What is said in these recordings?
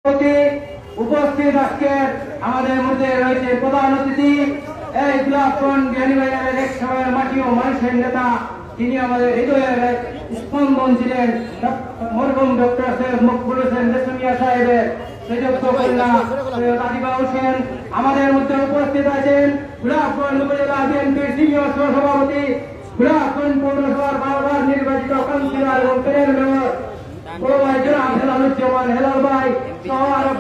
উপস্থিত আজকের আমাদের মধ্যে রয়েছে প্রধান অতিথি এই গোলাপগঞ্জ বিয়ানীবাজারের এক সময়ের মাটি ও মানুষের নেতা, তিনি আমাদের হৃদয়ের স্পন্দন ছিলেন, মরহুম ডক্টর সৈয়দ মকবুল হোসেন রেশমিয়া সাহেবের সুযোগ্য কন্যা সৈয়দ আদিবা হোসেন আমাদের মধ্যে উপস্থিত আছেন। গোলাপগঞ্জ উপজেলা বিএনপির সিনিয়র সহসভাপতি, গোলাপগঞ্জ পৌরসভার বারবার নির্বাচিত কাউন্সিলর এবং প্যানেল মেয়র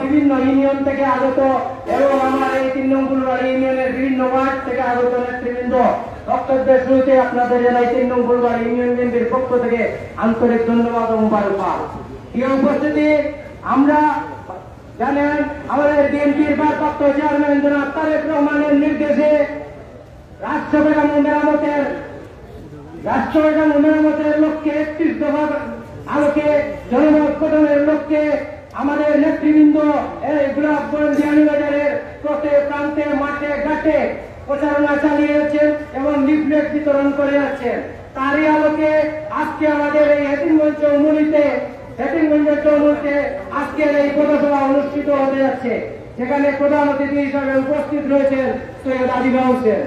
বিভিন্ন ইউনিয়ন থেকে আগত এবং আমার এই 3 নং ফুলবাড়ি ইউনিয়নের বিভিন্ন ওয়ার্ড থেকে আগত নেতৃবৃন্দ, বক্তব্যের শুরুতে আপনাদের জানাই 3 নং ফুলবাড়ি ইউনিয়ন বিএনপির পক্ষ থেকে আন্তরিক ধন্যবাদ ও মুবারকবাদ। এই উপস্থিতি আমরা জানেন আমাদের বিএনপির ভারপ্রাপ্ত চেয়ারম্যান জনাব তারেক রহমানের নির্দেশে রাষ্ট্রকাঠামো মেরামতের লক্ষ্যে 31 দফা আলোকে জনমত গঠনের লক্ষ্যে আমাদের নেতৃবৃন্দ এই গোলাপগঞ্জ বিয়ানীবাজারের প্রত্যেক প্রান্তে মাঠে ঘাটে প্রচারণা চালিয়ে যাচ্ছেন এবং লিফলেট বিতরণ করে যাচ্ছেন। তারই আলোকে আজকে আমাদের এই হেতিমগঞ্জ চৌমুহনীতে আজকের এই পথসভা অনুষ্ঠিত হতে যাচ্ছে, সেখানে প্রধান অতিথি হিসাবে উপস্থিত রয়েছেন সৈয়দ আদিবা হোসেন।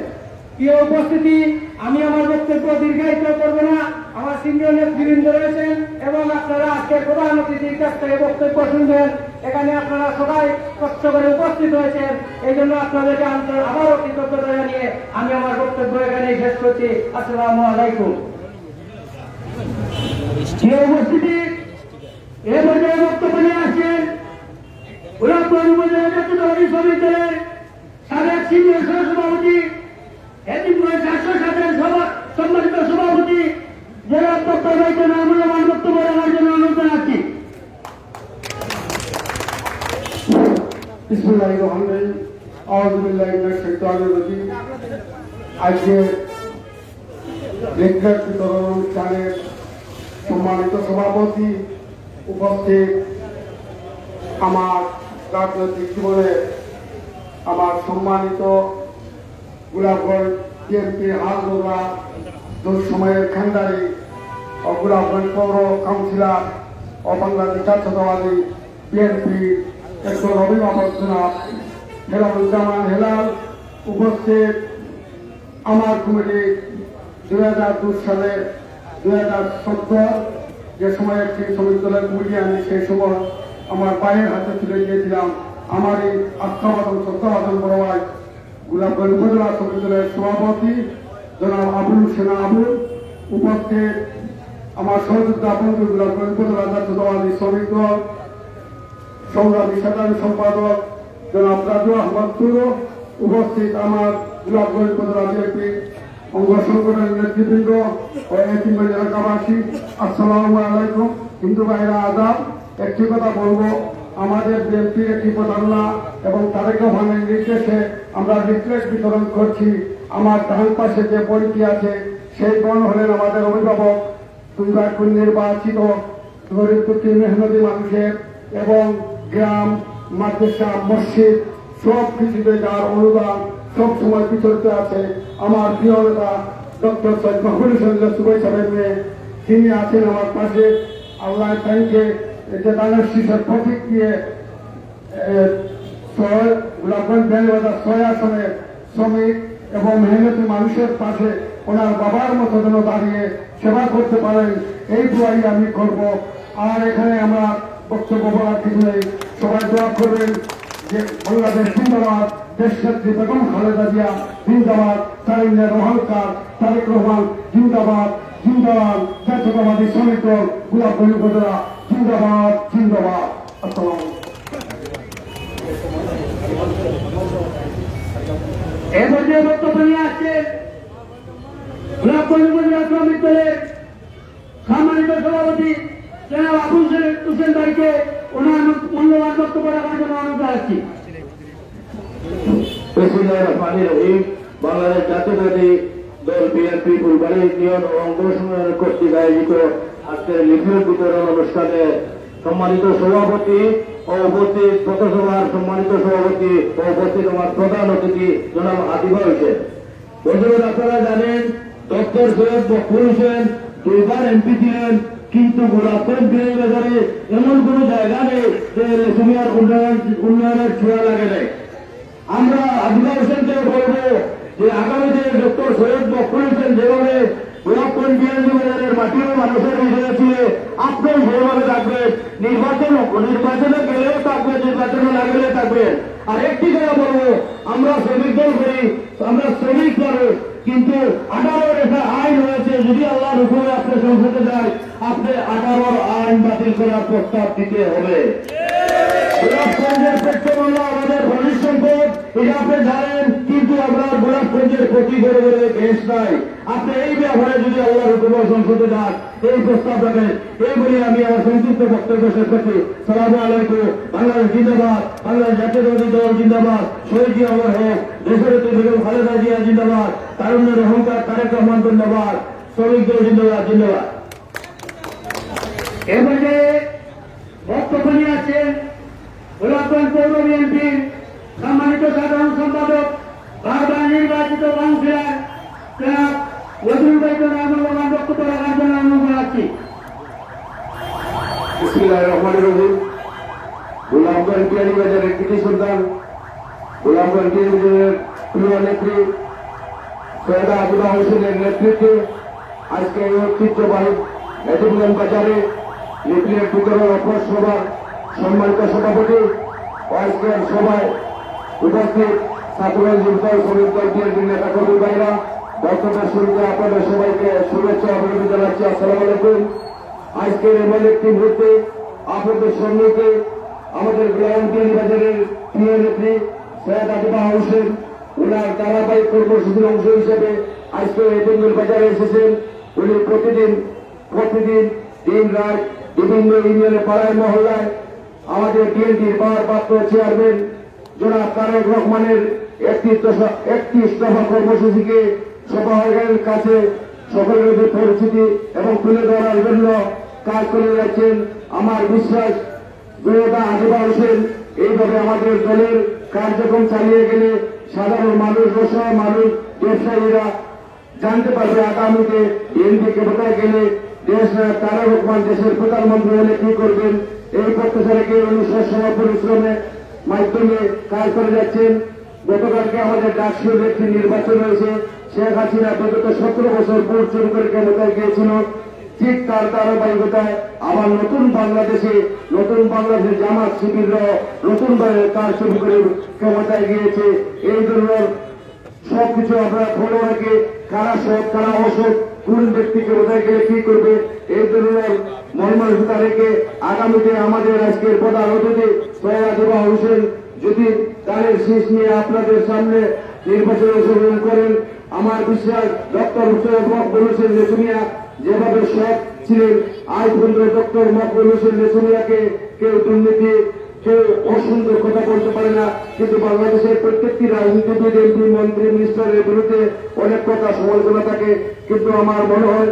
প্রিয় উপস্থিতি, আমি আমার বক্তব্য দীর্ঘায়িত করব না, আমার সিনিয়র নেতৃবৃন্দ রয়েছেন এবং আপনারা আজকে প্রধান অতিথির কাছ থেকে বক্তব্য শুনবেন। এখানে আপনারা সবাই কষ্ট করে উপস্থিত হয়েছেন, এই জন্য আপনাদেরকে আবারও কৃতজ্ঞতা জানিয়ে আমি আমার বক্তব্য এখানে শেষ করছি। আসসালামু আলাইকুম। প্রিয় উপস্থিতি, এ পর্যায়ে বক্তব্য নিয়ে আসছেন গোলাপগঞ্জ উপজেলা জাতীয়তাবাদী শ্রমিক দলের সাবেক সিনিয়র সহসভাপতি, সম্মানিত সভাপতি জনাব ডক্টর ভাইকে মূল্যবান বক্তব্য রাখার জন্য অনুরোধ জানাচ্ছি। আজকে লিফলেট বিতরণ অনুষ্ঠানের সম্মানিত সভাপতি, উপস্থিত আমার রাজনৈতিক জীবনে আমার সম্মানিত গোলাপগঞ্জ বিএনপির হালদোলা দুঃসময়ের খান্ডারি ও গোলাপগঞ্জ পৌর কাউন্সিলর ও বাংলাদেশ জাতীয়তাবাদী বিএনপি একজন অভিভাবক জনাব হেলালুজ্জামান হেলাল, উপস্থিত আমার কমিটি 2002 সালে 2017 যে সময় একটি শ্রমিক দলের কমিটি আমি সেই সময় আমার পায়ের হাতে তুলে দিয়েছিলাম আমার এই আস্থাবাদন শ্রদ্ধাবাদন বড় ভাই গোলাপগঞ্জ উপজেলা শ্রমিক দলের সভাপতি জনাব আবুল হোসেন আবুল, উপস্থিত আমার সহযোগিতা বন্ধু গোলাপগঞ্জ উপজেলা জাতীয়তাবাদী শ্রমিক দল সংগ্রামী সাধারণ সম্পাদক জনাব রাজু আহমদ তুরো, উপস্থিত আমার গোলাপগঞ্জ উপজেলা বিএনপি অঙ্গ সংগঠনের নেতৃবৃন্দ ও হেতিমগঞ্জ এলাকাবাসী, আসসালামু আলাইকুম। হিন্দু ভাইরা আদাব। একটি কথা বলবো, আমাদের বিএনপির একটি প্রধাননা এবং তারেক রহমানের নির্দেশে আমরা লিফলেট বিতরণ করছি। আমার ডান পাশে যে বইটি আছে সেই বোন হলেন আমাদের অভিভাবক, 2 বার নির্বাচিত গরিব দুঃখী মেহনতি মানুষের এবং গ্রাম, মাদ্রাসা, মসজিদ সব কিছুতে যার অনুদান সবসময় বিতরিত আছে। আমার প্রিয় নেতা ডক্টর সৈয়দ মকবুল হোসেন সুবাই সাহেব মেয়ে, তিনি আছেন আমার পাশে। আল্লাহ তাইকে যে দানের শীষের প্রতীক দিয়ে গোলাপগঞ্জ বিয়ানীবাজার 6 আসনের শ্রমিক এবং মেহনতি মানুষের পাশে ওনার বাবার মতো যেন দাঁড়িয়ে সেবা করতে পারেন, এই দোয়াই আমি করব। আর এখানে আমরা বক্তব্য বলার কিছু নেই, সবাই দোয়া করবেন যে বাংলাদেশ জিন্দাবাদ, দেশনেত্রী বেগম খালেদা জিয়া জিন্দাবাদ, তারিনের রহলকার তারেক রহমান জিন্দাবাদ, জিন্দাবাদ জাতীয়তাবাদী শ্রমিক দল গোলাপগঞ্জ উপজেলা জিন্দাবাদ, জিন্দাবাদ। আসসালাম। এই পর্যায়ে বক্তব্য নিয়ে আসছেন গোলাপগঞ্জ উপজেলা শ্রমিক দলের সম্মানিত সভাপতি জনাব আবুল হোসেন ভাইকে ওনার মূল্যবান বক্তব্য রাখার জন্য অনুরোধ জানাচ্ছি। বাংলাদেশ জাতীয়তাবাদী দল বিএনপি ফুলবাড়ি ইউনিয়ন ও অঙ্গ সংগঠন কর্তৃক আয়োজিত আজকের লিফলেট বিতরণ অনুষ্ঠানে সম্মানিত সভাপতি ও উপস্থিত পথসভার সম্মানিত সভাপতি ও উপস্থিত আমার প্রধান অতিথি জনাব আদিবা হোসেন। বন্ধুরা, আপনারা জানেন ডক্টর সৈয়দ মকবুল হোসেন 2 বার এমপি ছিলেন, কিন্তু গোলাপগঞ্জ বিয়ানীবাজারে এমন কোন জায়গা নেই যে লেসুমিয়ার উন্নয়নের ছোঁয়া লাগে নাই। আমরা আজিজা হোসেনকে বলবো যে আগামীতে ডক্টর সৈয়দ মকবুল হোসেন যেভাবে গোলাপগঞ্জ বিয়ানীবাজারের মাটিও মানুষের বিষয়ে ছিল, আপনিও সেভাবে থাকবেন, নির্বাচনে গেলেও থাকবেন, নির্বাচনে না গেলে থাকবেন। আর একটি কথা বলবো, আমরা শ্রমিক দল করি, আমরা শ্রমিক মানুষ, কিন্তু 18-র একটা আইন হয়েছে, যদি আল্লাহর হুকুমে আপনি সংসদে যায়, আপনি 18-র আইন বাতিল করার প্রস্তাব দিতে হবে। গোলাপগঞ্জের পেট্রোল আমাদের খনিজ সম্পদ, এটা আপনি জানেন, কিন্তু আমরা গোলাপগঞ্জের ক্ষতি করে বলে দেশ নাই। আপনি এই ব্যাপারে যদি আল্লাহর হুকুমে সংসদে যান, এই প্রস্তাব রাখেন। এই বলে আমি আমার সংক্ষিপ্ত বক্তব্য শেষ করছি। সালামু আলাইকুম। বাংলাদেশ জিন্দাবাদ, বাংলাদেশ জাতীয়তাবাদী দল জিন্দাবাদ, শহীদ জিয়া অমর হোক, দেশের বেগম খালেদা জিয়া জিন্দাবাদ, তারুণ্যের অহংকার তারেক রহমান জিন্দাবাদ, শ্রমিক দল জিন্দাবাদ জিন্দাবাদ। এবারে বক্তব্য নিয়ে আছেন গোলাপগঞ্জ পৌর বিএনপির সম্মানিত সাধারণ সম্পাদক, বারবার নির্বাচিত কাউন্সিলর জনাব ওয়াজুল ভাইকে মূল্যবান বক্তব্য রাখার জন্য অনুরোধ জানাচ্ছি। বিসমিল্লাহির রহমানির রহিম। গোলাপগঞ্জ বিয়ানীবাজারের কৃতি সন্তান, গোলাপগঞ্জ বিয়ানীবাজারের প্রিয় নেত্রী সৈয়দ আজিজা হোসেনের নেতৃত্বে আজকে এই ঐতিহ্যবাহী এটিএম বাজারে লিফলেট বিতরণ অফর সভার সম্মানিত সভাপতি ও আজকের সভায় উপস্থিত ছাত্রদল যুবদল শ্রমিক দল বিএনপির নেতা কর্মী ভাইরা, বক্তব্যের শুরুতে আপনাদের সবাইকে শুভেচ্ছা অভিনন্দন জানাচ্ছি। আসসালামু আলাইকুম। আজকের এমন একটি মুহূর্তে আপনাদের সম্মুখে আমাদের গোলাপগঞ্জ বিয়ানীবাজারের প্রিয় নেত্রী সৈয়দ আজিজা হোসেন ওনার ধারাবাহিক কর্মসূচির অংশ হিসেবে আজকে এটিএম বাজারে এসেছেন। উনি প্রতিদিন দিন রাত বিভিন্ন ইউনিয়নে পাড়ায় মহল্লায় আমাদের বিএনপির ভারপ্রাপ্ত চেয়ারম্যান জনাব তারেক রহমানের 31 দফা কর্মসূচিকে সভাপতির কাছে সকলের পরিচিতি এবং তুলে ধরার জন্য কাজ করে যাচ্ছেন। আমার বিশ্বাস জনতা আজিজা হোসেন এইভাবে আমাদের দলের কার্যক্রম চালিয়ে গেলে সাধারণ মানুষ, অসহায় মানুষ, ব্যবসায়ীরা জানতে পারবে আগামীতে বিএনপি ক্ষমতায় গেলে দেশ তারেক রহমান দেশের প্রধানমন্ত্রী হলে কি করবেন। এই প্রত্যাশা রেখে উনি সবসময় পরিশ্রমের মাধ্যমে কাজ করে যাচ্ছেন। গতকালকে আমাদের ডাকসুর একটি নির্বাচন হয়েছে। শেখ হাসিনা বিগত 17 বছর ভোট চুরি করে ক্ষমতায় গিয়েছিল, ঠিক তার ধারাবাহিকতায় আবার নতুন বাংলাদেশে জামাত শিবিররা নতুনভাবে কাজ শুরু করে ক্ষমতায় গিয়েছে। এই জন্য সবকিছু আমরা ফলো রেখে কারা সৎ কারা অসৎ, কোন ব্যক্তিকে বোঝায় গেলে কি করবে, এই ধরনের মর্মানসিকতা রেখে আগামীতে আমাদের আজকের প্রধান অতিথি সৈয়দ আজিজা হোসেন যদি তাদের শীষ নিয়ে আপনাদের সামনে নির্বাচনে অংশগ্রহণ করেন, আমার বিশ্বাস ডক্টর সৈয়দ মকবুল হোসেন লেসুমিয়া যেভাবে সৎ ছিলেন, আজ পর্যন্ত ডক্টর মকবুল হোসেন লেসুমিয়াকে কেউ দুর্নীতি, কেউ অসুন্দর কথা বলতে পারে না। কিন্তু বাংলাদেশের প্রত্যেকটি রাজনীতিবিদ, এমপি, মন্ত্রী, মিনিস্টারের বিরুদ্ধে অনেক কথা সমালোচনা থাকে। কিন্তু আমার মনে হয়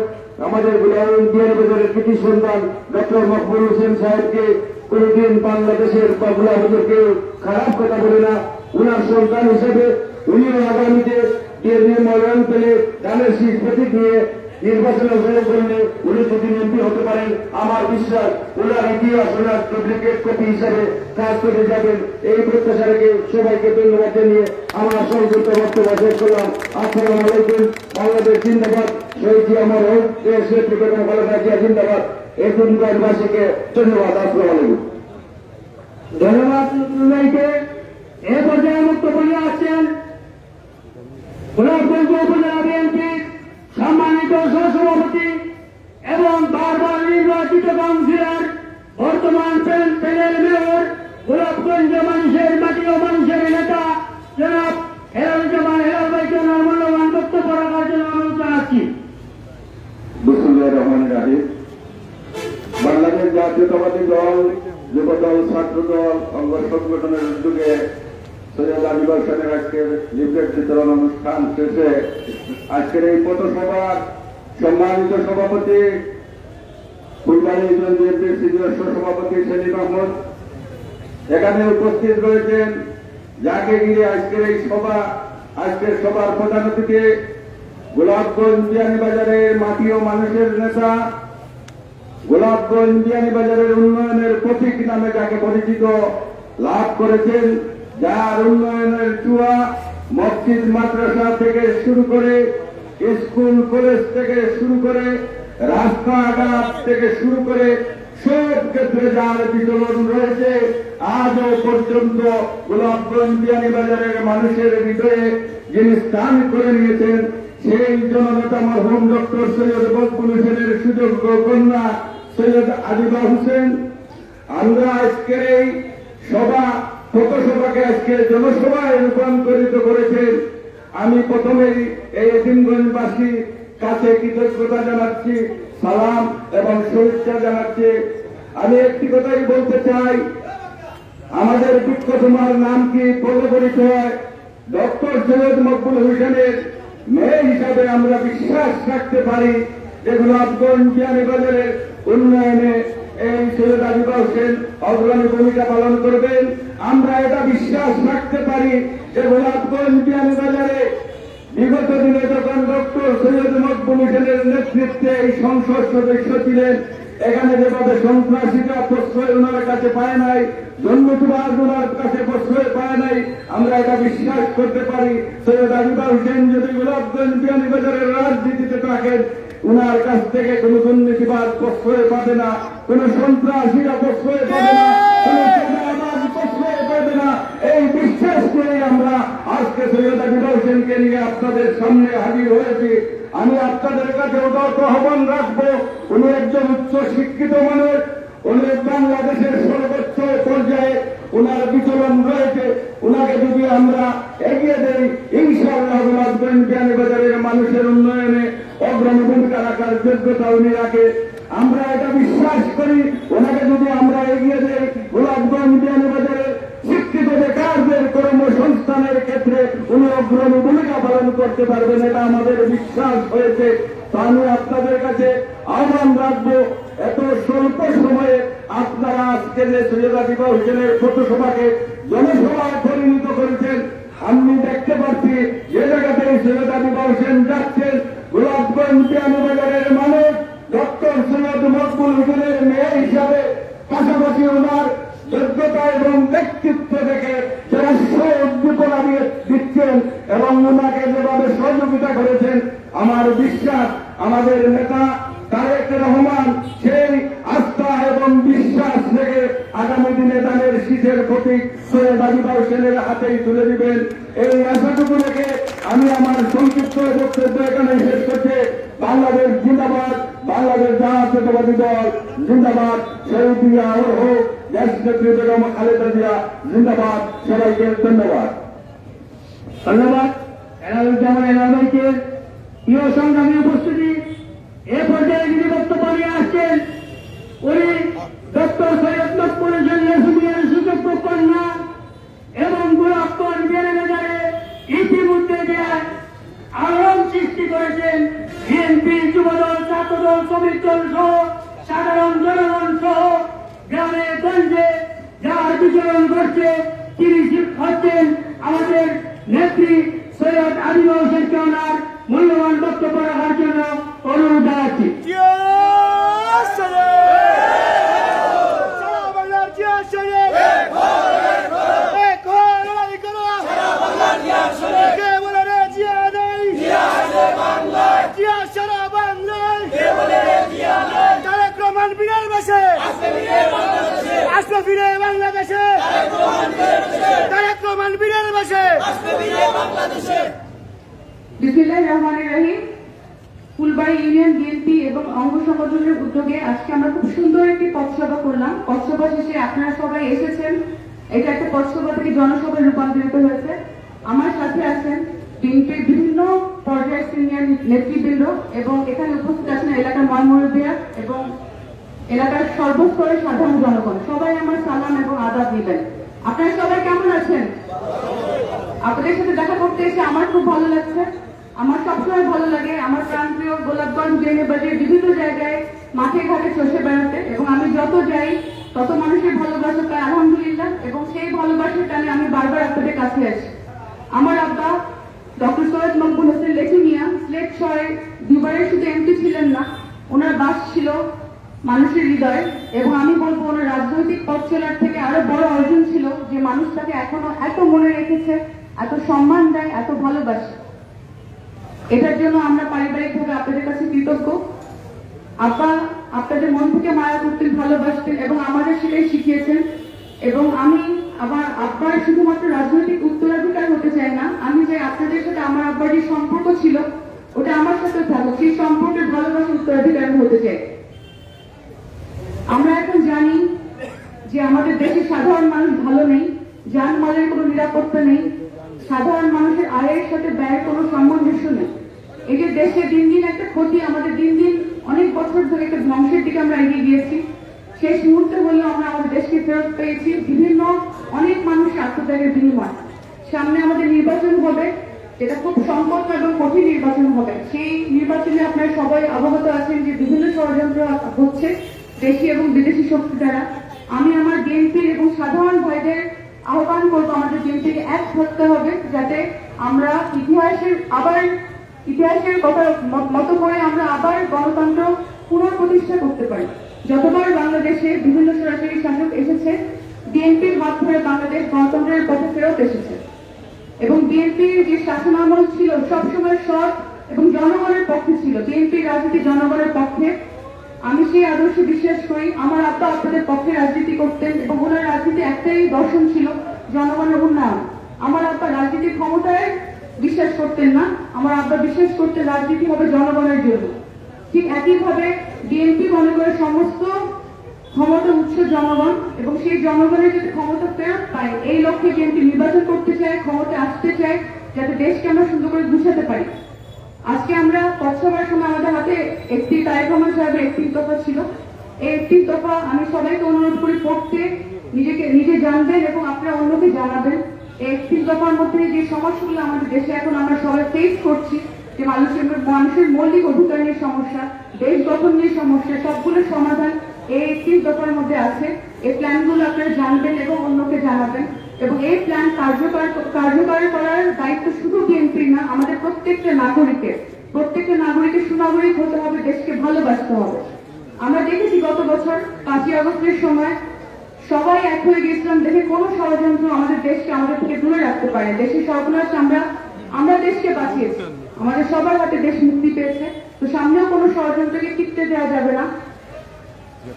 আমাদের গোলাপগঞ্জ বিয়ানীবাজারের কৃতি সন্তান ডক্টর মকবুল হোসেন সাহেবকে কোনদিন বাংলাদেশের বা গোলাপগঞ্জের কেউ খারাপ কথা বলে না। উনার সন্তান হিসেবে উনিও আগামীতে মনোনয়ন পেলে ধানের শীষ প্রতীক নিয়ে নির্বাচনে অংশগ্রহণ করলে উনি যদি এমপি হতে পারেন, আমার বিশ্বাস ওনার ইতিহাস ওনার ডুপ্লিকেট কপি হিসাবে কাজ করে যাবেন। এই প্রত্যাশা রেখে সবাইকে ধন্যবাদ জানিয়ে আমার সংক্ষিপ্ত বক্তব্য শেষ করলাম। আসসালামু আলাইকুম। বাংলাদেশ জিন্দাবাদ, শহীদ জিয়া অমর হোক, দেশের বেগম খালেদা জিয়া জিন্দাবাদ। এই দুর্গাবাসীকে ধন্যবাদ। আসসালামু আলাইকুম। ধন্যবাদ ভাইকে। এ পর্যায়ে বক্তব্য নিয়ে আসছেন গোলাপগঞ্জ উপজেলা বিএনপির সম্মানিত সহসভাপতি এবং বারবার নির্বাচিত কাউন্সিলর, বর্তমান প্যানেল মেয়র, গোলাপগঞ্জ মানুষের মাটি ও মানুষের নেতা জনাব হেলালুজ্জামান হেলাল ভাইকে মূল্যবান বক্তব্য রাখার জন্য অনুরোধ জানাচ্ছি। বিসমিল্লাহির রহমানির রহিম। বাংলাদেশ জাতীয়তাবাদী দল, যুবদল, ছাত্রদল, অঙ্গ সংগঠনের উদ্যোগে সৈয়দ আজিজা হোসেনের আজকের লিফলেট বিতরণ অনুষ্ঠান শেষে আজকের এই পথসভার সম্মানিত সভাপতি ফুলবাড়ী ইউনিয়ন বিএনপির সিনিয়র সভাপতি সেলিম আহমদ এখানে উপস্থিত রয়েছেন, যাকে ঘিরে আজকের সভার প্রধান অতিথি গোলাপগঞ্জ বিয়ানীবাজারের মাটি ও মানুষের নেতা গোলাপগঞ্জ বিয়ানীবাজারের উন্নয়নের প্রতীক নামে যাকে পরিচিত লাভ করেছেন, যার উন্নয়নের চুয়া মসজিদ মাদ্রাসা থেকে শুরু করে স্কুল কলেজ থেকে শুরু করে রাস্তাঘাট থেকে শুরু করে সব ক্ষেত্রে যার বিচলন রয়েছে, আজও পর্যন্ত গোলাপগঞ্জ বিয়ানীবাজারের মানুষের হৃদয়ে যিনি স্থান করে নিয়েছেন, সেই জননেতা মরহুম ডক্টর সৈয়দ মকবুল হোসেনের সুযোগ্য কন্যা সৈয়দ আদিবা হোসেন। আমরা আজকের এই পথসভাকে আজকে জনসভায় রূপান্তরিত করেছেন। আমি প্রথমেই এই এতিমগঞ্জবাসীর কাছে কৃতজ্ঞতা জানাচ্ছি, সালাম এবং শুভেচ্ছা জানাচ্ছি। আমি একটি কথাই বলতে চাই, আমাদের বিক্ষতমার নাম কি বলে পরিচয় ডক্টর সৈয়দ মকবুল হোসেনের মেয়ে হিসাবে আমরা বিশ্বাস রাখতে পারি যে গোলাপগঞ্জ বিয়ানীবাজারের উন্নয়নে এই সৈয়দ আদিবা হোসেন অগ্রণী ভূমিকা পালন করবেন। আমরা এটা বিশ্বাস রাখতে পারি যে গোলাপগঞ্জ বিয়ানীবাজারে বিগত দিনে যখন ডক্টর সৈয়দ মকবুল হোসেনের নেতৃত্বে এই সংসদ সদস্য ছিলেন, এখানে যেভাবে সন্ত্রাসীরা প্রশ্রয় ওনার কাছে পায় নাই, জন্মসুবাদ ওনার কাছে প্রশ্রয় পায় নাই, আমরা এটা বিশ্বাস করতে পারি সৈয়দ আদিবা হোসেন যদি গোলাপগঞ্জ বিয়ানীবাজারের রাজনীতিতে থাকেন, উনার কাছ থেকে কোন দুর্নীতিবাদ প্রশ্রয় পাবে না, কোন সন্ত্রাসীরা প্রশ্রয় পাবে না, কোন চাঁদাবাজ প্রশ্রয় পাবে না। এই বিশ্বাস করে আমরা আজকে সৈয়দ আদিবা হোসেনকে নিয়ে আপনাদের সামনে হাজির হয়েছি। আমি আপনাদের কাছে উদাত্ত আহ্বান রাখবো, উনি একজন উচ্চ শিক্ষিত মানুষ, উনি বাংলাদেশের সর্বোচ্চ পর্যায়ে উনার বিচলন রয়েছে। উনাকে যদি আমরা এগিয়ে দেই, ইনশাআল্লাহ গোলাপগঞ্জ বিয়ানীবাজারের মানুষের উন্নয়নে অগ্রণী ভূমিকা রাখার যোগ্যতা উনি রাখে। আমরা এটা বিশ্বাস করি, ওনাকে যদি আমরা এগিয়ে দেই, গোলাপগঞ্জ বিয়ানীবাজারের শিক্ষিত বেকারদের কর্মসংস্থানের ক্ষেত্রে উনি অগ্রণী ভূমিকা পালন করতে পারবেন, এটা আমাদের বিশ্বাস হয়েছে। তো আমি আপনাদের কাছে আহ্বান রাখবো, এত স্বল্প সময়ে আপনারা আজকে যে সৈয়দ আদিবা হোসেনের পথসভাকে জনসভায় পরিণত করেছেন, আমি দেখতে পাচ্ছি যে জায়গাতে সৈয়দ আদিবা হোসেন যাচ্ছেন, গোলাপগঞ্জ বিয়ানীবাজারের মানুষ ডক্টর সৈয়দ মকবুল হোসেনের মেয়ে হিসাবে পাশাপাশি ওনার যোগ্যতা এবং ব্যক্তিত্ব দেখে যারা উদ্দীপনা দিচ্ছেন এবং ওনাকে যেভাবে সহযোগিতা করেছেন, আমার বিশ্বাস আমাদের নেতা তারেক রহমান সেই আস্থা এবং বিশ্বাস থেকে আগামী দিনে তাদের শীতের প্রতীক সৈয়দ আদিবা হোসেনের হাতেই তুলে দিবেন। এই আশাটুকু রেখে আমি আমার সংক্ষিপ্ত বক্তব্য এখানে শেষ করছি। বাংলাদেশ জিন্দাবাদ, বাংলাদেশ জাতীয়তাবাদী দল জিন্দাবাদ, শহীদ জিয়া হোক, দেশ নেত্রী বেগম খালেদা জিয়া জিন্দাবাদ। সবাইকে ধন্যবাদ। ধন্যবাদ এনারুজ্জামান এনারকে। প্রিয় সংগ্রামী উপস্থিতি, এ পর্যায়ে যিনি বক্তব্য নিয়ে আসছেন উনি ডক্টর সৈয়দ মকবুল হোসেনের সুযোগ্য কন্যা এবং গোলাপগঞ্জ বিয়ানীবাজারে ইতিমধ্যে যে আলোড়ন সৃষ্টি করেছেন বিএনপি, যুবদল, ছাত্রদল, শ্রমিক দল সহ সাধারণ জনগণ সহ গ্রামে গঞ্জে যার বিচরণ করছে, তিনি হচ্ছেন আমাদের নেত্রী সৈয়দ আদিবা হোসেনকে ওনার মূল্যবান বক্তব্য রাখার জন্য অনুরোধ জানাচ্ছি। আসবে ফিরে বাংলাদেশে, তারেক রহমান বীরের বাসে আসবে ফিরে বাংলাদেশে। বিসমিল্লাহির রহমানির রহিম। ফুলবাড়ী ইউনিয়ন বিএনপি এবং অঙ্গ সংগঠনের উদ্যোগে আজকে আমরা খুব সুন্দর একটি পথসভা করলাম। পথসভা শেষে আপনারা সবাই এসেছেন, এটা একটা পথসভা থেকে জনসভায় রূপান্তরিত হয়েছে। আমার সাথে আছেন বিএনপির বিভিন্ন পর্যায়ের সিনিয়র নেতৃবৃন্দ এবং এখানে উপস্থিত আছেন এলাকার ময়মুরব্বিয়া এবং এলাকার সর্বস্তরের সাধারণ জনগণ। সবাই আমার সালাম এবং আদাব দিবেন। আপনারা সবাই কেমন আছেন? আপনাদের সাথে দেখা করতে এসে আমার খুব ভালো লাগছে। আমার সবসময় ভালো লাগে আমার প্রান্তীয় গোলাপগঞ্জ বিয়ানীবাজারের বিভিন্ন জায়গায় মাঠে ঘাটে চষে বেড়াতে, এবং আমি যত যাই তত মানুষের ভালোবাসা পাই আলহামদুলিল্লাহ, এবং সেই ভালোবাসার টানে আমি বারবার আপনাদের কাছে আসি। আমার আব্বা ডক্টর সৈয়দ মকবুল হোসেন লেখি মিয়া সিলেট শহরে দুবারের শুধু এমপি ছিলেন না, ওনার বাস ছিল মানুষের হৃদয়, এবং আমি বলবো ওনার রাজনৈতিক পথ চলার থেকে আরো বড় অর্জন ছিল যে মানুষ তাকে এখনো এত মনে রেখেছে, এত সম্মান দেয়, এত ভালোবাসে। এটার জন্য আমরা পারিবারিকভাবে আপনাদের কাছে কৃতজ্ঞ। আব্বা আপনাদের মন থেকে মায়া করতেন, ভালোবাসতেন এবং আমাদের সেটাই শিখিয়েছেন। এবং আমি আমার আব্বার শুধুমাত্র রাজনৈতিক উত্তরাধিকার হতে চাই না, আমি চাই আপনাদের সাথে আমার আব্বার যে সম্পর্ক ছিল ওটা আমার সাথে থাকুক, সেই সম্পর্কের ভালোবাসার উত্তরাধিকার হতে চাই। আমরা এখন জানি যে আমাদের দেশে সাধারণ মানুষ ভালো নেই, যানমালের কোনো নিরাপত্তা নেই, সাধারণ মানুষের আয়ের সাথে ব্যয়ের কোনো সামঞ্জস্য নেই। এই যে দেশে দিন দিন একটা ক্ষতি, আমাদের দিন দিন অনেক বছর ধরে একটা ধ্বংসের দিকে আমরা এগিয়ে গিয়েছি। শেষ মুহূর্তে হলেও আমরা আমাদের দেশকে ফেরত পেয়েছি বিভিন্ন অনেক মানুষের আত্মত্যাগের বিনিময়। সামনে আমাদের নির্বাচন হবে, যেটা খুব সংকট এবং কঠিন নির্বাচন হবে। সেই নির্বাচনে আপনারা সবাই অবগত আছেন যে বিভিন্ন ষড়যন্ত্র হচ্ছে দেশি এবং বিদেশি শক্তি দ্বারা। আমি আমার বিএনপি এবং সাধারণ ভাইদের আহ্বান করবো আমাদের বিএনপিকে এক থাকতে হবে, যাতে আমরা ইতিহাসের কথা মতো করে আমরা আবার গণতন্ত্র পুনঃপ্রতিষ্ঠা করতে পারি। যতবার বাংলাদেশে বিভিন্ন সরাসরি শাসক এসেছে, বিএনপির হাত ধরে বাংলাদেশ গণতন্ত্রের পথে ফেরত এসেছে। এবং বিএনপির যে শাসনামল ছিল সবসময় সৎ এবং জনগণের পক্ষে ছিল। বিএনপির রাজনীতি জনগণের পক্ষে, আমি সেই আদর্শে বিশ্বাস করি। আমার আব্বা আপনাদের পক্ষে রাজনীতি করতেন এবং ওনার রাজনীতি একটাই দর্শন ছিল, জনগণের উন্নয়ন। আমার আব্বা রাজনীতির ক্ষমতায় বিশ্বাস করতেন না, আমার আব্বা বিশ্বাস করতেন রাজনীতি হবে জনগণের জন্য। ঠিক একইভাবে বিএনপি মনে করে সমস্ত ক্ষমতার উৎস জনগণ, এবং সেই জনগণের যদি ক্ষমতা ফেরত পায় এই লক্ষ্যে বিএনপি নির্বাচন করতে চায়, ক্ষমতা আসতে চায়, যাতে দেশকে আমরা সুন্দর করে গুছাতে পারি। আজকে আমরা পথসভার সময় আমাদের হাতে একটি তারেক রহমান সাহেবের 31 দফা ছিল। এই 31 দফা আমি সবাইকে অনুরোধ করি পড়তে, নিজে জানবেন এবং আপনারা অন্যকে জানাবেন। এই 31 দফার মধ্যে যে সমস্যাগুলো আমাদের দেশে এখন আমরা সবাই ফেস করছি, যে মানুষের মৌলিক অধিকার নিয়ে সমস্যা, দেশ গঠন নিয়ে সমস্যা, সবগুলোর সমাধান এই 31 দফার মধ্যে আছে। এই প্ল্যানগুলো আপনারা জানবেন এবং অন্যকে জানাবেন। এবং এই প্ল্যান কার্যকর করার দায়িত্ব শুধু বিএনপির না, আমাদের প্রত্যেকটা নাগরিকের সুনাগরিক হতে হবে, দেশকে ভালোবাসতে হবে। আমরা দেখেছি গত বছর 5ই আগস্টের সময় সবাই এক হয়ে গেছিলাম দেখে কোনো ষড়যন্ত্র আমাদের দেশকে আমাদের থেকে দূরে রাখতে পারে। দেশের সর্বনাশ আমরা দেশকে বাঁচিয়েছি, আমাদের সবার হাতে দেশ মুক্তি পেয়েছে। তো সামনেও কোনো ষড়যন্ত্রকে টিকতে দেওয়া যাবে না।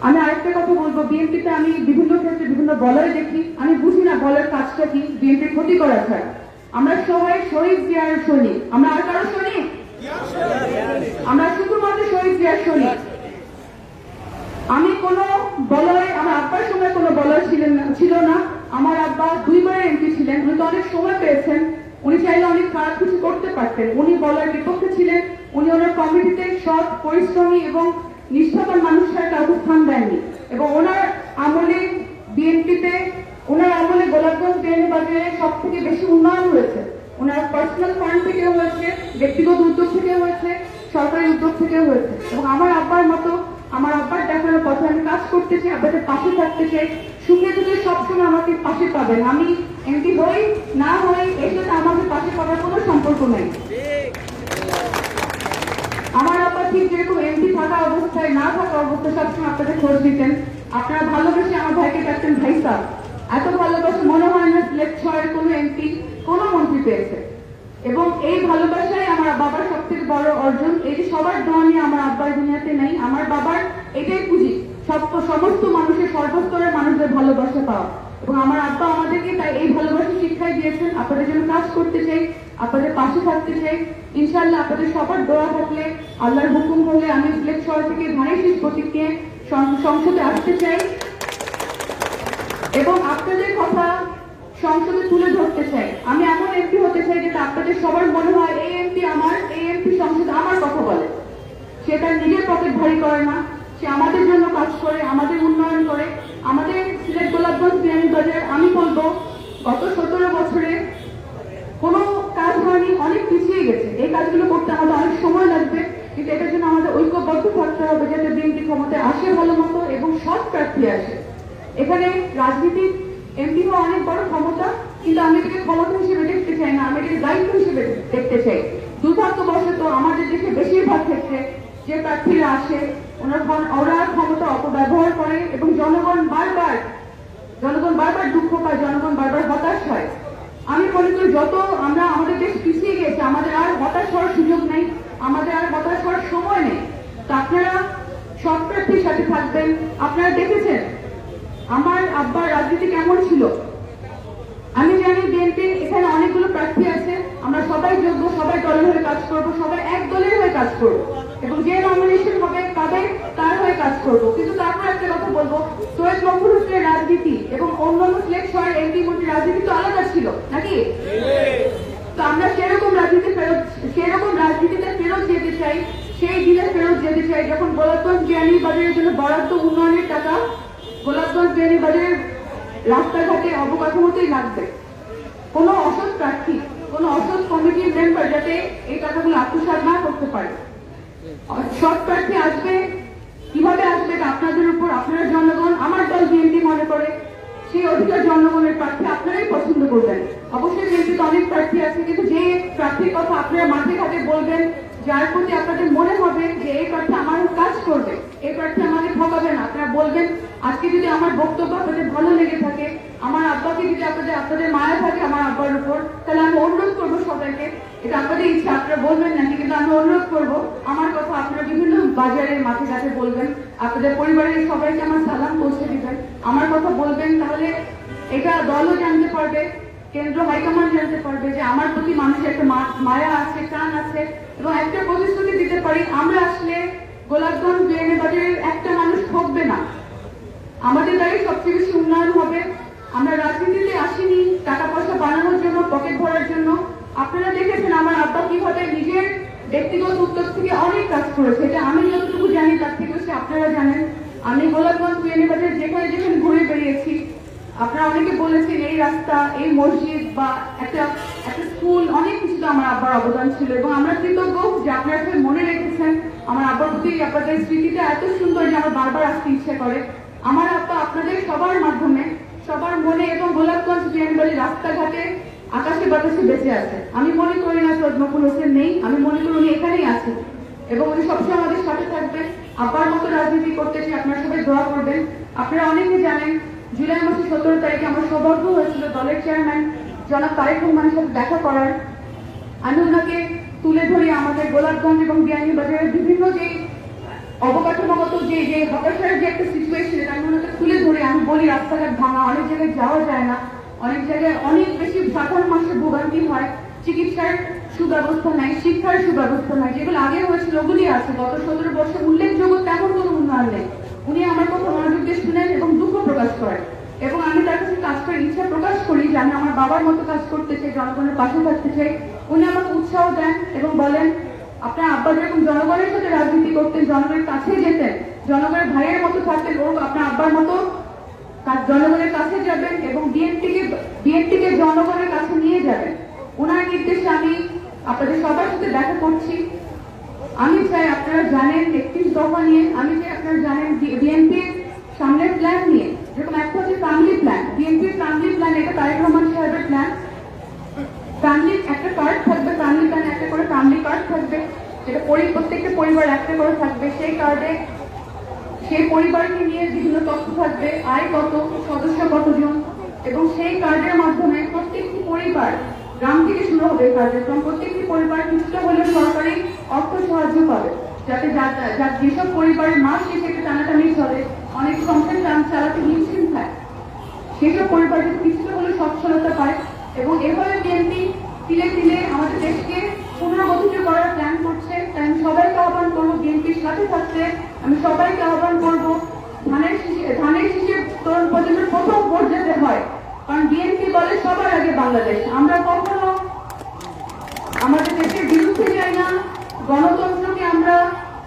আমি আরেকটা কথা বলবো, বিএনপিতে আমি বিভিন্ন ক্ষেত্রে বিভিন্ন বলয় দেখি, আমি বুঝি না বলের কাজটা কি, বিএনপির ক্ষতি করা ছাড়া। আমরা সবাই শহীদ জিয়ার সৈনিক, আমরা আর কারো সৈনিক, আমরা শুধুমাত্র শহীদ জিয়ার সৈনিক। আমি কোনো বলয়, আমার আব্বার সময় কোনো বলয় ছিল না। আমার আব্বা 2 বারের এমপি ছিলেন, উনি তো অনেক সময় পেয়েছেন, উনি চাইলে অনেক খারাপ কিছু করতে পারতেন। উনি বলয়ের বিপক্ষে ছিলেন, উনি ওনার কমিটিতে সৎ, পরিশ্রমী এবং নিষ্ঠাবান মানুষের কাউকে স্থান দেননি। এবং ওনার আমলে বিএনপিতে, ওনার আমলে গোলাপগঞ্জ বিয়ানীবাজারে সব থেকে বেশি উন্নয়ন হয়েছে। ওনার পার্সোনাল ফান্ড থেকে হয়েছে, ব্যক্তিগত উদ্যোগ থেকে হয়েছে, সরকারি উদ্যোগ থেকে হয়েছে। এবং আমার আব্বার মতো, আমার আব্বার দেখানোর পথে আমি কাজ করতে চাই, আপনাদের পাশে থাকতে চাই। সুখে দুঃখে সবসময় আমাকে পাশে পাবেন। আমি এমপি হই না হই এর সাথে আমাদের পাশে পাওয়ার কোনো সম্পর্ক নেই। আমার আব্বা ঠিক যেরকম এমপি থাকা অবস্থায় না থাকা অবস্থায় সবসময় আপনাদের খোঁজ দিতেন। আপনারা ভালোবেসে আমার ভাইকে ডাকতেন ভাই সাহেব। এত ভালোবাসা মনে হয় না সিলেক্ট হওয়ার কোনো এমপি কোনো মন্ত্রী পেয়েছে। এবং এই ভালোবাসাই আমার বাবার সব থেকে বড় অর্জন। এই যে সবার দোয়া নিয়ে আমার আব্বার দুনিয়াতে নেই, আমার বাবার এটাই পুঁজি, সমস্ত মানুষের, সর্বস্তরের মানুষদের ভালোবাসা পাওয়া। এবং আমার আব্বা আমাদেরকে তাই এই ভালোবাসা শিক্ষাই দিয়েছেন। আপনাদের জন্য কাজ করতে চাই, আপনাদের পাশে থাকতে চাই। ইনশাআল্লাহ আপনাদের সবার দোয়া থাকলে, আল্লাহর হুকুম হলে আমি সিলেক্ট শহর থেকে ধানের শীষ প্রতীক নিয়ে সংসদে আসতে চাই এবং আপনাদের কথা সংসদে তুলে ধরতে চাই। আমি এমন এমপি হতে চাই যেটা আপনাদের সবার মনে হয় এই এমপি আমার, এই এমপি সংসদে আমার কথা বলে। সে তার নিজের পকেট ভারী করে না, সে আমাদের জন্য কাজ করে, আমাদের উন্নয়ন করে। আমাদের সিলেট গোলাপগঞ্জ বিয়ানীবাজার, আমি বলবো গত 17 বছরে কোনো কাজ হয়নি, অনেক পিছিয়ে গেছে। এই কাজগুলো করতে আমাদের অনেক সময় লাগবে, কিন্তু এটার জন্য আমাদের ঐক্যবদ্ধ থাকতে হবে যাতে বিএনপি ক্ষমতায় আসে ভালো মতো এবং সৎ প্রার্থী আসে। এখানে রাজনীতি এমপি হওয়া অনেক বড় ক্ষমতা, কিন্তু আমি এটাকে ক্ষমতা হিসেবে দেখতে চাই না, আমি এটাকে দায়িত্ব হিসেবে দেখতে চাই। দুর্ভাগ্যবশত আমাদের দেশে বেশিরভাগ ক্ষেত্রে যে প্রার্থীরা আসে ওরা ক্ষমতা অপব্যবহার করে এবং জনগণ বারবার দুঃখ পায়, জনগণ বারবার হতাশ হয়। আমি মনে করি যত আমরা আমাদের দেশ পিছিয়ে গেছে, আমাদের আর হতাশ হওয়ার সুযোগ নেই, আমাদের আর হতাশ হওয়ার সময় নেই। তো আপনারা সৎ প্রার্থীর সাথে থাকবেন। আপনারা দেখেছেন আমার আব্বার রাজনীতি কেমন ছিল। আমি জানি বিএনপি এখানে অনেকগুলো প্রার্থী আছে, আমরা সবাই যোগ্য, সবাই দলের হয়ে কাজ করব, সবাই এক দলের হয়ে কাজ করব এবং যে নমিনেশন হবে পাবে তার হয়ে কাজ করব। কিন্তু তারপর একটা কথা বলবো, সৈয়দ মকবুল হোসেনের রাজনীতি এবং অন্যান্য সিলেক্ট শহরের এমপি মন্ত্রীর রাজনীতি তো আলাদা ছিল নাকি? তো আমরা সেরকম রাজনীতিতে ফেরত যেতে চাই, সেই দিনে ফেরত যেতে চাই যখন গোলাপগঞ্জ বিয়ানীবাজারের জন্য বরাদ্দ উন্নয়নের টাকা গোলাপগঞ্জ বিয়ানীবাজারের রাস্তাঘাটে অবকাঠামোতেই লাগবে। কোনো অসৎ প্রার্থী, কোনো অসৎ কমিটির মেম্বার যাতে এই টাকাগুলো আত্মসাৎ না করতে পারে। সৎ প্রার্থী আসবে, কিভাবে আসবে আপনাদের উপর। আপনারা জনগণ, আমার দল বিএনপি মনে করে সেই অধিকার জনগণের প্রার্থী আপনারাই পছন্দ করবেন। অবশ্যই বিএনপিতে অনেক প্রার্থী আছে, কিন্তু যে প্রার্থীর কথা আপনারা মাঠে ঘাটে বলবেন, যার প্রতি আপনাদের মনে হবে যে এই প্রার্থী আমার কাজ করবে, এই প্রার্থী আমাকে ঠকাবে না, আপনারা বলবেন। আজকে যদি আমার বক্তব্য আপনাদের ভালো লেগে থাকে, আমার আব্বাকে যদি আপনাদের মায়া থাকে আমার আব্বার উপর, তাহলে আমি অনুরোধ করবো সবাইকে, এটা আপনাদের ইচ্ছা, আপনারা বলবেন নাকি, কিন্তু আমি অনুরোধ করবো আমার কথা আপনারা বিভিন্ন বাজারে মাঠে ঘাটে বলবেন, আপনাদের পরিবারের সবাইকে আমার সালাম পৌঁছে দিবেন, আমার কথা বলবেন। তাহলে এটা দলও জানতে পারবে, কেন্দ্র হাইকমান্ড জানতে পারবে যে আমার প্রতি মানুষের একটা মায়া আছে, টান আছে। এবং একটা প্রতিশ্রুতি দিতে পারি, আমরা আসলে গোলাপগঞ্জ বিয়ানীবাজারের একটা মানুষ ঠকবে না, আমাদের দ্বারাই সবচেয়ে বেশি উন্নয়ন হবে। আমরা রাজনীতিতে আসিনি টাকা পয়সা বানানোর জন্য, পকেট ভরার জন্য। আপনারা দেখেছেন আমার আব্বা কিভাবে নিজের ব্যক্তিগত উদ্যোগ থেকে অনেক কাজ করেছে, এটা আমি যতটুকু জানি তার থেকে বেশি আপনারা জানেন। আমি গোলাপগঞ্জ বিয়ানীবাজার যেখানে যেখানে ঘুরে বেরিয়েছি, আপনারা অনেকে বলেছেন এই রাস্তা, এই মসজিদ বা একটা স্কুল, অনেক কিছুতে আমার আব্বার অবদান ছিল এবং আমরা কৃতজ্ঞ যে আপনারা সবাই মনে রেখেছেন। আমার আব্বার প্রতি আপনাদের স্মৃতিটা এত সুন্দর যে আমার বারবার আসতে ইচ্ছে করে। আমার আব্বা আপনাদের সবার মাধ্যমে, সবার মনে এবং গোলাপগঞ্জ বিয়ানীবাজার রাস্তাঘাটে আকাশে বাতাসে বেঁচে আছে। আমি মনে করি না সৈয়দ মকবুল হোসেন নেই, আমি মনে করি উনি এখানেই আছেন এবং উনি সবসময় আমাদের সাথে থাকবেন। আব্বার মতো রাজনীতি করতে চাই, আপনারা সবাই দোয়া করবেন। আপনারা অনেকে জানেন জুলাই মাসের 17 তারিখে আমার সৌভাগ্য হয়েছিল দলের চেয়ারম্যান জনাব তারেক রহমানের সাথে দেখা করার। আমি ওনাকে তুলে ধরি আমাদের গোলাপগঞ্জ এবং বিয়ানীবাজারের বিভিন্ন যে অবকাঠামোগত যে হতাশার যে একটা সিচুয়েশন, এটা আমি ওনাকে তুলে ধরি। আমি বলি রাস্তাঘাট ভাঙা, অনেক জায়গায় যাওয়া যায় না, অনেক জায়গায় অনেক বেশি সাধারণ মানুষের ভোগান্তি হয়, চিকিৎসার সুব্যবস্থা নাই, শিক্ষার সুব্যবস্থা নাই, যেগুলো আগে হয়েছিল ওগুলি আছে। গত 17 বছর উল্লেখযোগ্য তেমন কোনো উন্নয়ন নেই। উনি আমার কথা মনোযোগ দিয়ে শুনেন এবং দুঃখ প্রকাশ করেন এবং আমি তার কাছে কাজ করার ইচ্ছা প্রকাশ করি যে আমি আমার বাবার মতো কাজ করতে চাই, জনগণের পাশে থাকতে চাই। উনি আমাকে উৎসাহ দেন এবং বলেন আপনার আব্বা যেরকম জনগণের সাথে রাজনীতি করতেন, জনগণের কাছে যেতেন, জনগণের ভাইয়ের মতো থাকতেন, ও আপনার আব্বার মতো জনগণের কাছে যাবেন এবং বিএনপিকে জনগণের কাছে নিয়ে যাবেন। ওনার নির্দেশে আমি আপনাদের সবার সাথে দেখা করছি। আমি চাই আপনারা জানেন 31 দফা নিয়ে, আমি চাই আপনারা জানেন বিএনপির সামনের প্ল্যান নিয়ে, যেরকম একটা হচ্ছে ফ্যামিলি প্ল্যান, বিএনপির ফ্যামিলি প্ল্যান, এটা তারেক রহমান সাহেবের প্ল্যান। ফ্যামিলি একটা কার্ড থাকবে, ফ্যামিলি প্ল্যান একটা করে ফ্যামিলি কার্ড থাকবে, যেটা প্রত্যেকটা পরিবার একটা করে থাকবে। সেই কার্ডে সেই পরিবারকে নিয়ে বিভিন্ন তথ্য থাকবে, আয় কত, সদস্য কতজন, এবং সেই কার্ডের মাধ্যমে প্রত্যেকটি পরিবার, গ্রাম থেকে শুরু হবে কার্যক্রম, প্রত্যেকটি পরিবার কিছুটা হলেও সরকারি অর্থ সাহায্য পাবে, যাতে যেসব পরিবারের মাস শেষে একটা টানাটানি চলে, অনেক সংসার চালাতে হিমশিম খায়, সেসব পরিবার যাতে কিছুটা হলেও সচ্ছলতা পায়। এবং এভাবে বিএনপি তিলে তিলে আমাদের দেশকে পুনর্গঠিত করার প্ল্যান করছে। তাই আমি সবাইকে আহ্বান করবো বিএনপির সাথে থাকতে, আমি সবাইকে আহ্বান করবো ধানের শীষে তরুণ প্রজন্মের প্রথম ভোট যেতে হয়, কারণ বিএনপি বলে সবার আগে বাংলাদেশ। আমরা কখনো আমাদের দেশের বিরুদ্ধে যাই না, গণতন্ত্রকে আমরা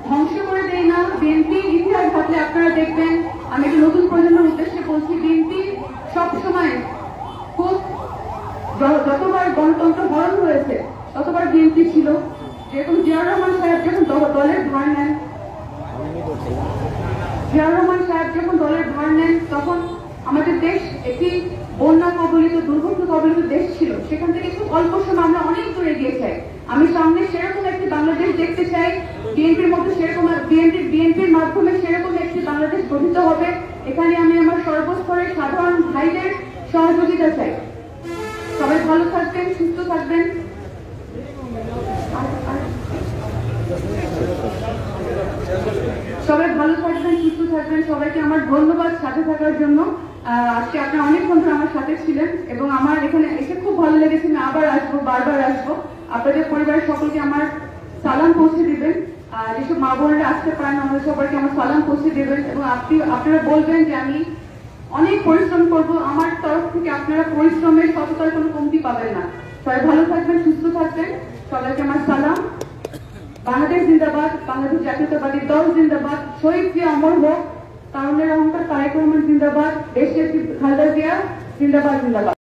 ধ্বংস করে দেই না। বিএনপি ইতিহাস থাকলে আপনারা দেখবেন, আমি একটা নতুন প্রজন্মের উদ্দেশ্যে বলছি, বিএনপি সবসময় খুব যতবার গণতন্ত্র হরণ হয়েছে ততবার বিএনপি ছিল। যেরকম জিয়াউর রহমান সাহেব যখন দলের ভার নেন, তখন আমাদের দেশ একটি বন্যা কবলিত, দুর্ভিক্ষ কবলিত দেশ ছিল। সেখান থেকে খুব অল্প সময় আমরা অনেক দূরে গিয়ে চাই। আমি সামনে সেরকম একটি বাংলাদেশ দেখতে চাই, বিএনপির মধ্যে সেরকম বিএনপির মাধ্যমে সেরকম একটি বাংলাদেশ গঠিত হবে। এখানে আমি আমার সর্বস্তরের সাধারণ ভাইদের সহযোগিতা চাই। সবাই ভালো থাকবেন, সুস্থ থাকবেন। সবাই ভালো থাকবেন, সুস্থ থাকবেন। সবাইকে আমার ধন্যবাদ সাথে থাকার জন্য। আজকে আপনারা অনেকক্ষণ ধরে আমার সাথে ছিলেন এবং আমার এখানে এসে খুব ভালো লেগেছে। আমি আবার আসবো, বারবার আসবো। আপনাদের পরিবারের সকলকে আমার সালাম পৌঁছে দিবেন। যেসব মা বোনেরা আসতে পারেন আমাদের সবাইকে আমার সালাম পৌঁছে দেবেন এবং আপনারা বলবেন যে আমি অনেক পরিশ্রম করব। আমার তরফ থেকে আপনারা পরিশ্রমের সততার কোনো কমতি পাবেন না। সবাই ভালো থাকবেন, সুস্থ থাকবেন। সবাইকে আমার সালাম। বাংলাদেশ জিন্দাবাদ, বাংলাদেশ জাতীয়তাবাদী দল জিন্দাবাদ, শহীদ জিয়া অমর হোক, তারুণ্যের অহংকার তারেক রহমান জিন্দাবাদ, দেশনেত্রী খালেদা জিয়া জিন্দাবাদ জিন্দাবাদ।